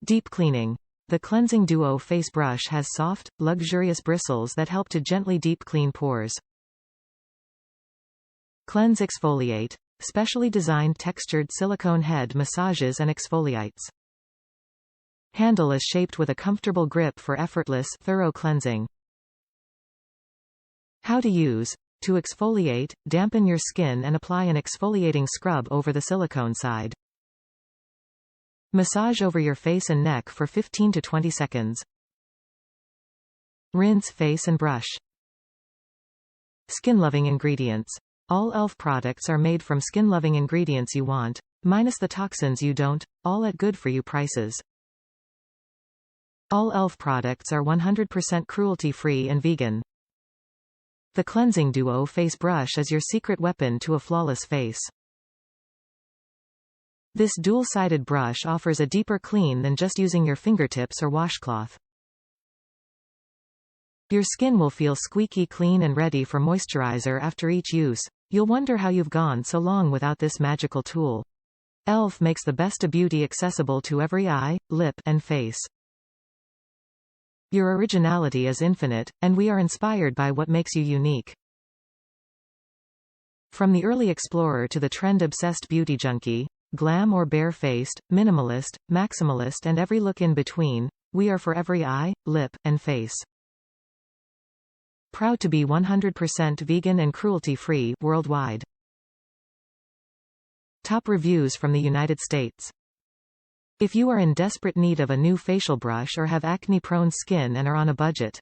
Deep cleaning. The cleansing duo face brush has soft, luxurious bristles that help to gently deep clean pores. Cleanse exfoliate. Specially designed textured silicone head massages and exfoliates. Handle is shaped with a comfortable grip for effortless, thorough cleansing. How to use. To exfoliate, dampen your skin and apply an exfoliating scrub over the silicone side. Massage over your face and neck for 15 to 20 seconds. Rinse face and brush. Skin-loving ingredients. All e.l.f. products are made from skin-loving ingredients you want, minus the toxins you don't, all at good-for-you prices. All e.l.f. products are 100% cruelty-free and vegan. The cleansing duo face brush is your secret weapon to a flawless face. This dual-sided brush offers a deeper clean than just using your fingertips or washcloth. Your skin will feel squeaky clean and ready for moisturizer after each use. You'll wonder how you've gone so long without this magical tool. e.l.f. makes the best of beauty accessible to every eye, lip, and face. Your originality is infinite, and we are inspired by what makes you unique. From the early explorer to the trend-obsessed beauty junkie, glam or bare-faced, minimalist, maximalist and every look in between, we are for every eye, lip, and face. Proud to be 100% vegan and cruelty-free worldwide. Top reviews from the United States. If you are in desperate need of a new facial brush or have acne-prone skin and are on a budget.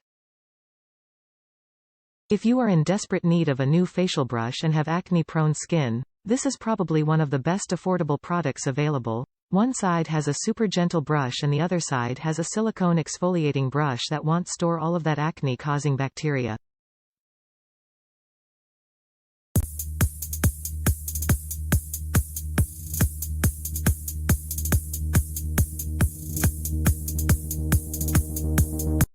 If you are in desperate need of a new facial brush and have acne-prone skin, this is probably one of the best affordable products available. One side has a super gentle brush and the other side has a silicone exfoliating brush that won't store all of that acne-causing bacteria.